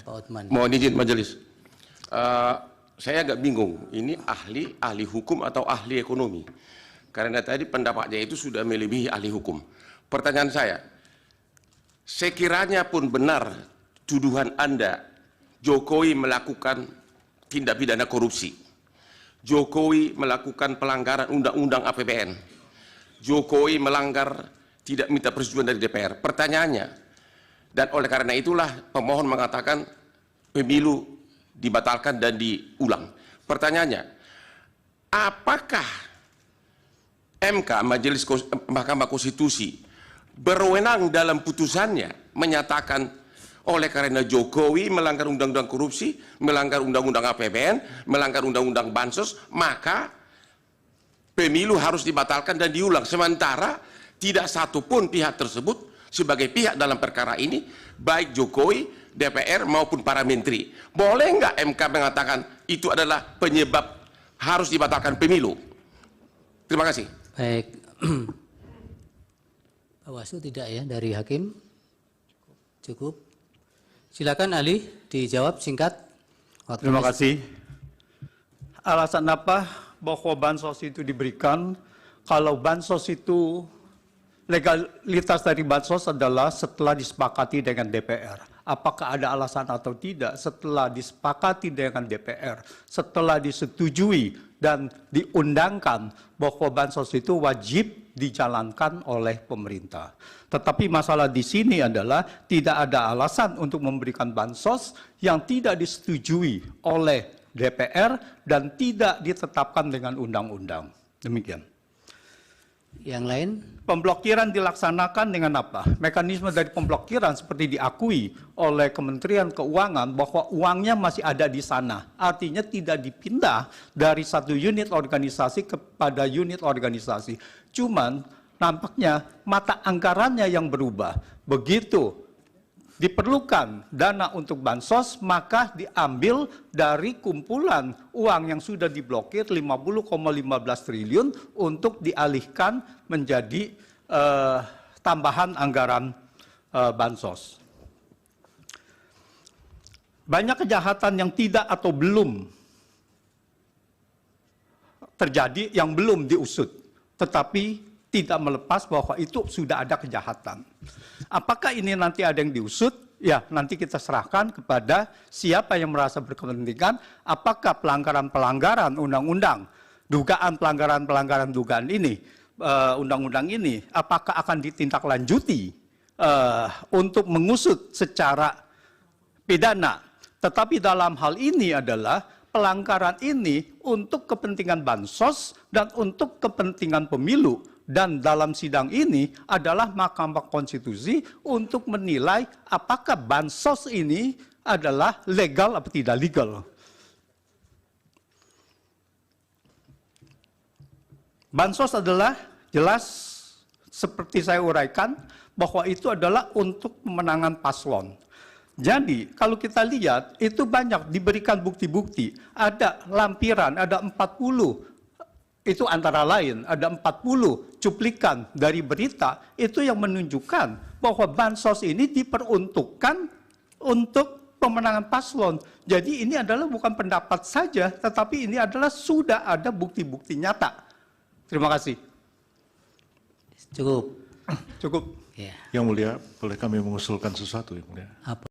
Pak Otman. Mohon izin majelis. Saya agak bingung, ini ahli hukum atau ahli ekonomi? Karena tadi pendapatnya itu sudah melebihi ahli hukum. Pertanyaan saya, sekiranya pun benar tuduhan Anda, Jokowi melakukan tindak pidana korupsi, Jokowi melakukan pelanggaran undang-undang APBN, Jokowi melanggar tidak minta persetujuan dari DPR. Pertanyaannya, dan oleh karena itulah pemohon mengatakan pemilu dibatalkan dan diulang. Pertanyaannya, apakah MK, Mahkamah Konstitusi, berwenang dalam putusannya menyatakan oleh karena Jokowi melanggar undang-undang korupsi, melanggar undang-undang APBN, melanggar undang-undang Bansos, maka pemilu harus dibatalkan dan diulang. Sementara tidak satupun pihak tersebut sebagai pihak dalam perkara ini, baik Jokowi, DPR maupun para menteri. Boleh nggak MK mengatakan itu adalah penyebab harus dibatalkan pemilu? Terima kasih. Baik. Bawaslu tidak ya dari hakim? Cukup. Silakan ahli dijawab singkat. Terima kasih. Alasan apa bahwa bansos itu diberikan? Kalau bansos itu, legalitas dari bansos adalah setelah disepakati dengan DPR. Apakah ada alasan atau tidak? Setelah disepakati dengan DPR, setelah disetujui dan diundangkan bahwa bansos itu wajib dijalankan oleh pemerintah. Tetapi masalah di sini adalah tidak ada alasan untuk memberikan bansos yang tidak disetujui oleh DPR dan tidak ditetapkan dengan undang-undang. Demikian. Yang lain? Pemblokiran dilaksanakan dengan apa? Mekanisme dari pemblokiran seperti diakui oleh Kementerian Keuangan bahwa uangnya masih ada di sana. Artinya tidak dipindah dari satu unit organisasi kepada unit organisasi. Cuman nampaknya mata anggarannya yang berubah. Begitu diperlukan dana untuk bansos, maka diambil dari kumpulan uang yang sudah diblokir 50,15 triliun untuk dialihkan menjadi tambahan anggaran bansos. Banyak kejahatan yang tidak atau belum terjadi, yang belum diusut, tetapi tidak melepas bahwa itu sudah ada kejahatan. Apakah ini nanti ada yang diusut? Ya, nanti kita serahkan kepada siapa yang merasa berkepentingan, apakah pelanggaran-pelanggaran undang-undang, dugaan pelanggaran-pelanggaran dugaan ini, undang-undang ini, apakah akan ditindaklanjuti untuk mengusut secara pidana. Tetapi dalam hal ini adalah pelanggaran ini untuk kepentingan bansos dan untuk kepentingan pemilu. Dan dalam sidang ini adalah Mahkamah Konstitusi untuk menilai apakah bansos ini adalah legal atau tidak legal. Bansos adalah jelas seperti saya uraikan bahwa itu adalah untuk pemenangan paslon. Jadi kalau kita lihat itu banyak diberikan bukti-bukti, ada lampiran, ada 40. Itu antara lain, ada 40 cuplikan dari berita, itu yang menunjukkan bahwa bansos ini diperuntukkan untuk pemenangan paslon. Jadi ini adalah bukan pendapat saja, tetapi ini adalah sudah ada bukti-bukti nyata. Terima kasih. Cukup. Cukup. Ya. Yang Mulia, boleh kami mengusulkan sesuatu, Yang Mulia? Apa?